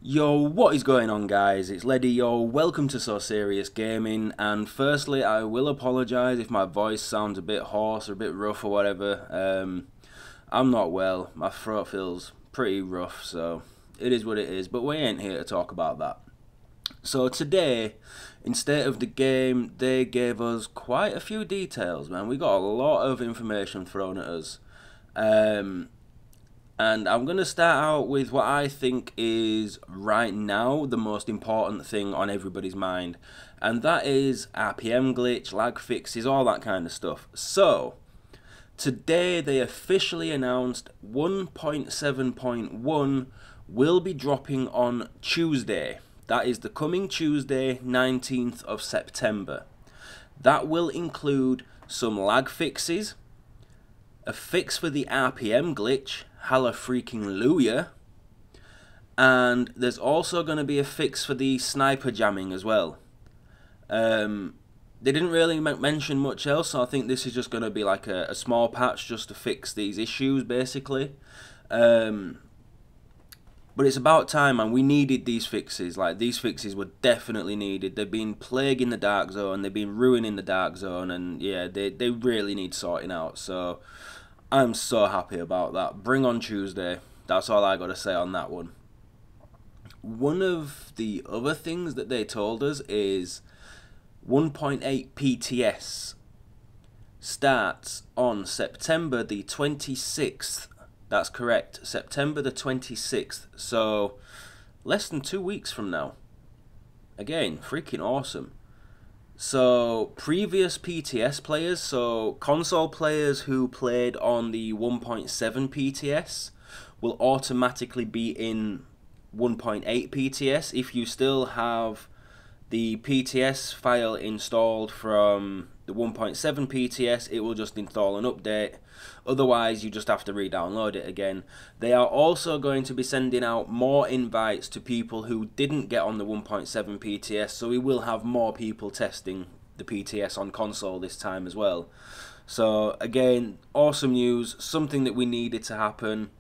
Yo, what is going on, guys? It's Leddy. Yo, welcome to So Serious Gaming. And firstly, I will apologise if my voice sounds a bit hoarse or a bit rough or whatever. I'm not well. My throat feels pretty rough, so it is what it is. But we ain't here to talk about that. So today, instead of the game, they gave us quite a few details, man. We got a lot of information thrown at us. And I'm going to start out with what I think is right now the most important thing on everybody's mind. And that is RPM glitch, lag fixes, all that kind of stuff. So, today they officially announced 1.7.1 will be dropping on Tuesday. That is the coming Tuesday, 19th of September. That will include some lag fixes, a fix for the RPM glitch, halla freaking Luya, and there's also going to be a fix for the sniper jamming as well. They didn't really mention much else, so I think this is just going to be like a small patch just to fix these issues, basically. But it's about time, man. We needed these fixes. Like, these fixes were definitely needed. They've been plaguing the dark zone, they've been ruining the dark zone, and yeah, they really need sorting out. So I'm so happy about that. Bring on Tuesday. That's all I got to say on that one. One of the other things that they told us is 1.8 PTS starts on September the 26th. That's correct, September the 26th. So less than 2 weeks from now. Again, freaking awesome. So, previous PTS players, so console players who played on the 1.7 PTS will automatically be in 1.8 PTS. If you still have the PTS file installed from the 1.7 PTS, it will just install an update. Otherwise, you just have to re-download it again. They are also going to be sending out more invites to people who didn't get on the 1.7 PTS, so we will have more people testing the PTS on console this time as well. So again, awesome news, something that we needed to happen,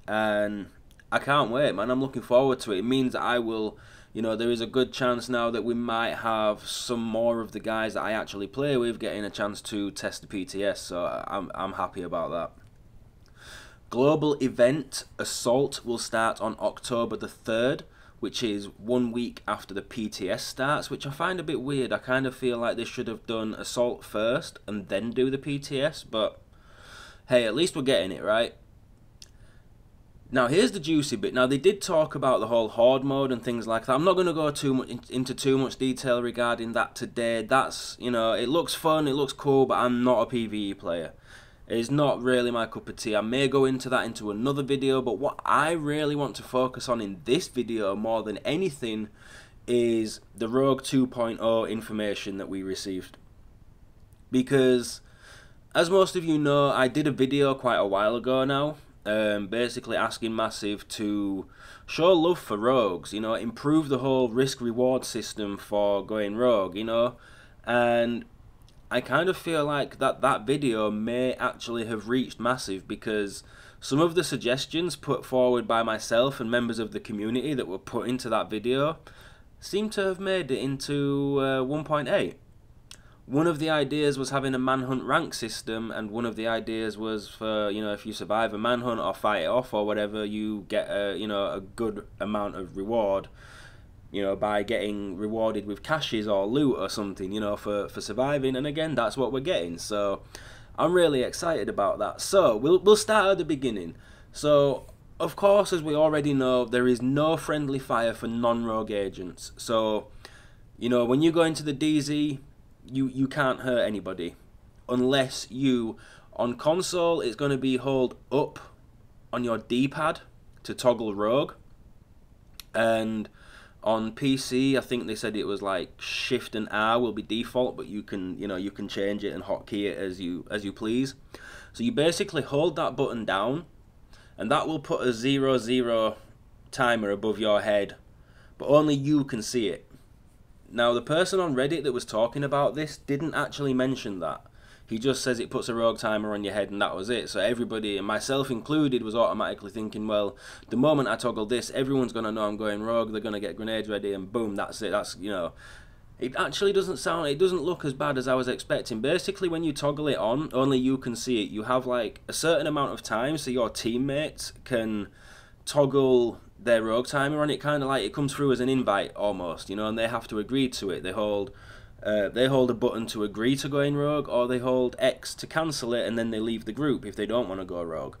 and I can't wait, man. I'm looking forward to it. It means that I will, there is a good chance now that we might have some more of the guys that I actually play with getting a chance to test the PTS, so I'm happy about that. Global event Assault will start on October the 3rd, which is 1 week after the PTS starts, which I find a bit weird. I kind of feel like they should have done Assault first and then do the PTS, but hey, at least we're getting it, right? Now, here's the juicy bit. Now, they did talk about the whole Horde mode and things like that. I'm not going to go into too much detail regarding that today. That's, it looks fun, it looks cool, but I'm not a PvE player. It's not really my cup of tea. I may go into that into another video, but what I really want to focus on in this video more than anything is the Rogue 2.0 information that we received. Because, as most of you know, I did a video quite a while ago now, basically asking Massive to show love for rogues, improve the whole risk-reward system for going rogue, and I kind of feel like that video may actually have reached Massive, because some of the suggestions put forward by myself and members of the community that were put into that video seem to have made it into 1.8. One of the ideas was having a manhunt rank system, and one of the ideas was for, if you survive a manhunt or fight it off or whatever, you get a good amount of reward, by getting rewarded with caches or loot or something, for surviving. And again, that's what we're getting. So I'm really excited about that. So we'll start at the beginning. So of course, as we already know, there is no friendly fire for non-rogue agents. So, when you go into the DZ, you can't hurt anybody unless you, on console, it's going to be hold up on your D-pad to toggle rogue, and on PC I think they said it was like shift and R will be default, but you can you can change it and hotkey it as you please. So you basically hold that button down, and that will put a 00 timer above your head, but only you can see it. Now, the person on Reddit that was talking about this didn't actually mention that. He just says it puts a rogue timer on your head and that was it. So everybody, and myself included, was automatically thinking, well, the moment I toggle this, everyone's going to know I'm going rogue, they're going to get grenades ready, and boom, that's it. That's, you know, it actually doesn't look as bad as I was expecting. Basically, when you toggle it on, only you can see it. You have like a certain amount of time so your teammates can toggle their rogue timer on it. Kind of like it comes through as an invite almost, you know, and they have to agree to it. They hold a button to agree to going rogue, or they hold X to cancel it, and then they leave the group if they don't want to go rogue.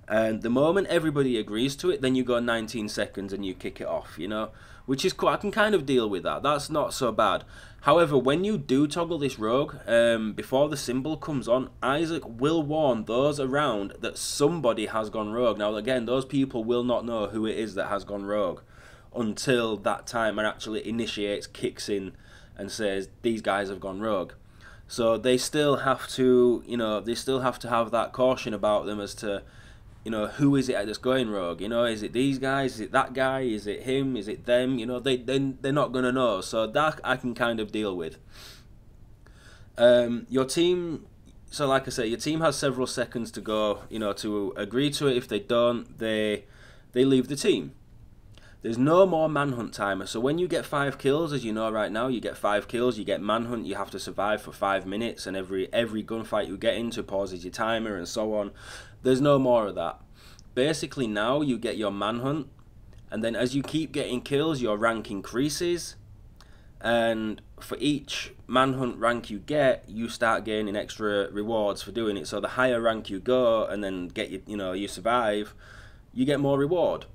And the moment everybody agrees to it, then you go 19 seconds and you kick it off, you know, which is cool. I can kind of deal with that. That's not so bad. However, when you do toggle this rogue, before the symbol comes on, Isaac will warn those around that somebody has gone rogue. Now, again, those people will not know who it is that has gone rogue until that timer actually initiates, kicks in, and says these guys have gone rogue. So they still have to, you know, have that caution about them as to, you know, who is it that's going rogue? You know, is it these guys? Is it that guy? Is it him? Is it them? You know, they're not gonna know. So that I can kind of deal with. Your team. So like I say, your team has several seconds to go. You know, to agree to it. If they don't, they leave the team. There's no more manhunt timer. So when you get 5 kills, as you know right now, you get 5 kills, you get manhunt, you have to survive for 5 minutes, and every gunfight you get into pauses your timer and so on. There's no more of that. Basically now you get your manhunt, and then as you keep getting kills, your rank increases, and for each manhunt rank you get, you start gaining extra rewards for doing it. So the higher rank you go and then get you survive, you get more reward.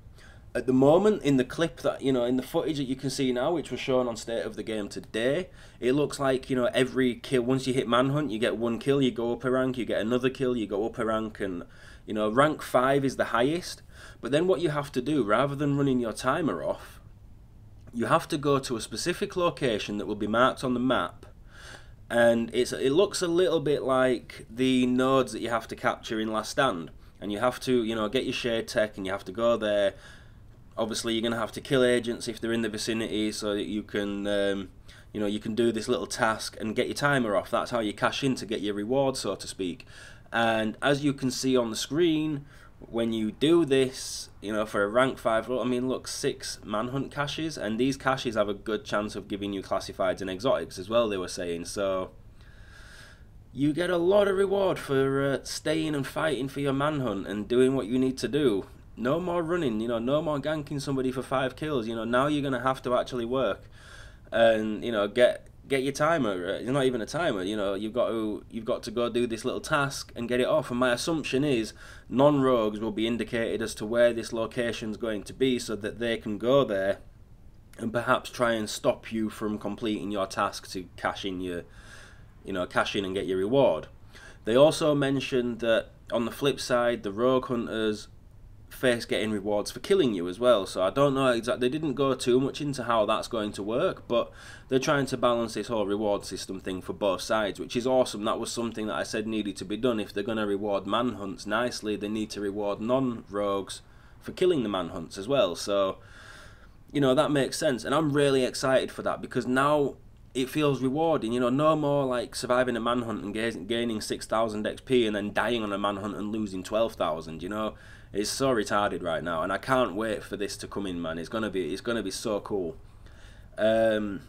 At the moment, in the clip that, you know, in the footage that you can see now, which was shown on State of the Game today, it looks like, you know, every kill, once you hit manhunt, you get 1 kill, you go up a rank, you get another kill, you go up a rank, and, you know, rank 5 is the highest. But then what you have to do, rather than running your timer off, you have to go to a specific location that will be marked on the map, and it looks a little bit like the nodes that you have to capture in Last Stand, and you have to, you know, get your shade tech, and you have to go there. Obviously, you're going to have to kill agents if they're in the vicinity so that you can, you know, you can do this little task and get your timer off. That's how you cash in to get your reward, so to speak. And as you can see on the screen, when you do this, you know, for a rank 5, I mean, look, 6 manhunt caches, and these caches have a good chance of giving you classifieds and exotics as well, they were saying. So you get a lot of reward for staying and fighting for your manhunt and doing what you need to do. No more running, you know, no more ganking somebody for 5 kills. You know, now you're going to have to actually work and, you know, get your timer. It's not even a timer, you know, you've got to go do this little task and get it off. And my assumption is non-rogues will be indicated as to where this location's going to be so that they can go there and perhaps try and stop you from completing your task to cash in and get your reward. They also mentioned that on the flip side, the rogue hunters face getting rewards for killing you as well. So I don't know exactly, they didn't go too much into how that's going to work, but they're trying to balance this whole reward system thing for both sides, which is awesome. That was something that I said needed to be done. If they're going to reward manhunts nicely, they need to reward non-rogues for killing the manhunts as well. So, you know, that makes sense, and I'm really excited for that, because now it feels rewarding. You know, no more like surviving a manhunt and gaining 6,000 XP and then dying on a manhunt and losing 12,000, you know. It's so retarded right now, and I can't wait for this to come in, man. It's gonna be so cool. And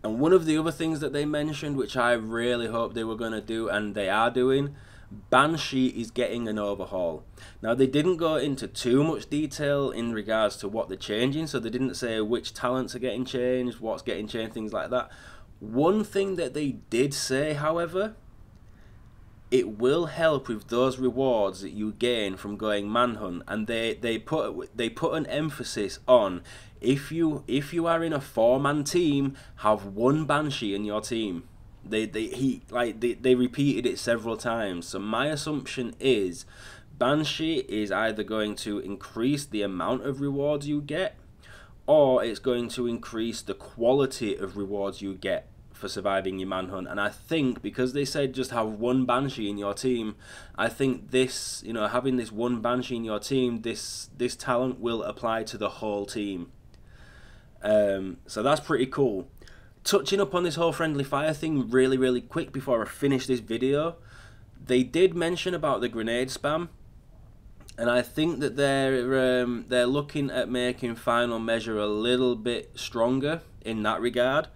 one of the other things that they mentioned, which I really hope they were gonna do, and they are doing, Banshee is getting an overhaul. Now, they didn't go into too much detail in regards to what they're changing, so they didn't say which talents are getting changed, what's getting changed, things like that. One thing that they did say, however, it will help with those rewards that you gain from going manhunt, and they put an emphasis on if you are in a 4-man team, have 1 Banshee in your team. They repeated it several times. So my assumption is Banshee is either going to increase the amount of rewards you get, or it's going to increase the quality of rewards you get for surviving your manhunt. And I think because they said just have 1 Banshee in your team, I think this, you know, having this 1 Banshee in your team, this talent will apply to the whole team. So that's pretty cool. touching up on this whole friendly fire thing really quick before I finish this video, they did mention about the grenade spam, and I think that they're looking at making final measure a little bit stronger in that regard,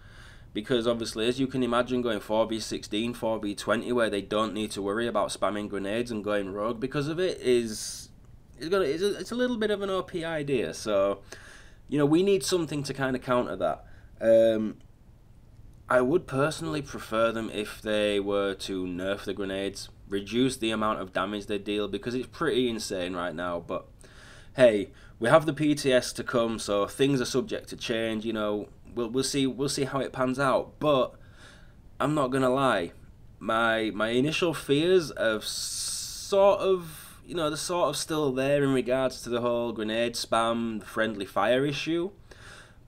because obviously, as you can imagine, going 4v16, 4v20, where they don't need to worry about spamming grenades and going rogue because of it, it's a little bit of an OP idea. So, you know, we need something to kind of counter that. I would personally prefer them if they were to nerf the grenades, reduce the amount of damage they deal, because it's pretty insane right now. But hey, we have the PTS to come, so things are subject to change. You know, we'll see how it pans out. But I'm not gonna lie, my initial fears of sort of, you know, they're sort of still there in regards to the whole grenade spam, friendly fire issue.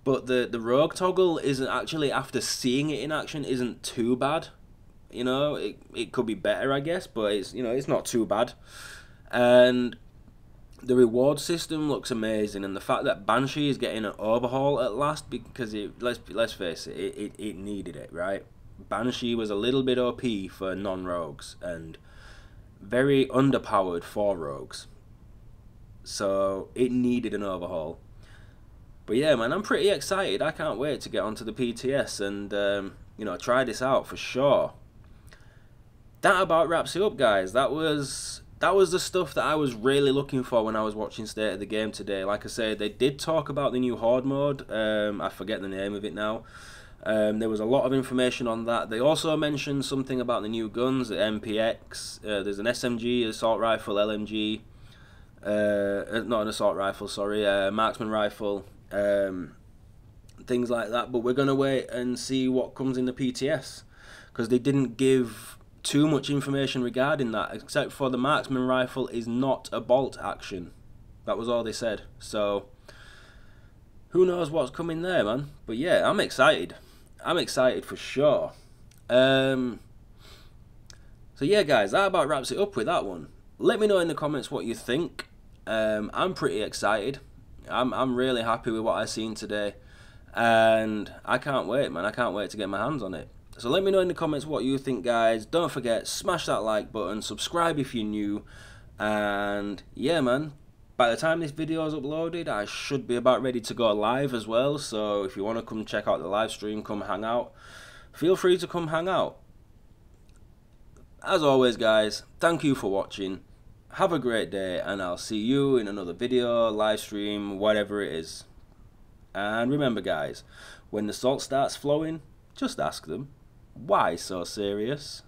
But the rogue toggle isn't actually, after seeing it in action, isn't too bad. You know, it could be better, I guess, but it's, you know, it's not too bad. And the reward system looks amazing, and the fact that Banshee is getting an overhaul at last, because let's face it, it needed it, right? Banshee was a little bit OP for non-rogues and very underpowered for rogues, so it needed an overhaul. But yeah, man, I'm pretty excited. I can't wait to get onto the PTS and you know, try this out for sure. That about wraps it up, guys. That was the stuff that I was really looking for when I was watching State of the Game today. Like I said, they did talk about the new Horde mode. I forget the name of it now. There was a lot of information on that. They also mentioned something about the new guns, the MPX. There's an SMG, assault rifle, LMG. Not an assault rifle, sorry, marksman rifle. Things like that. But we're going to wait and see what comes in the PTS, because they didn't give too much information regarding that, except for the marksman rifle is not a bolt action. That was all they said. So who knows what's coming there, man. But yeah, I'm excited. I'm excited for sure. So yeah, guys, that about wraps it up with that one. Let me know in the comments what you think. I'm pretty excited. I'm really happy with what I've seen today, and I can't wait, man. I can't wait to get my hands on it. So let me know in the comments what you think, guys. Don't forget, smash that like button, subscribe if you're new, and yeah, man, by the time this video is uploaded, I should be about ready to go live as well. So if you want to come check out the live stream, come hang out, feel free to come hang out. As always, guys, thank you for watching. Have a great day, and I'll see you in another video, live stream, whatever it is. And remember, guys, when the salt starts flowing, just ask them, why so serious?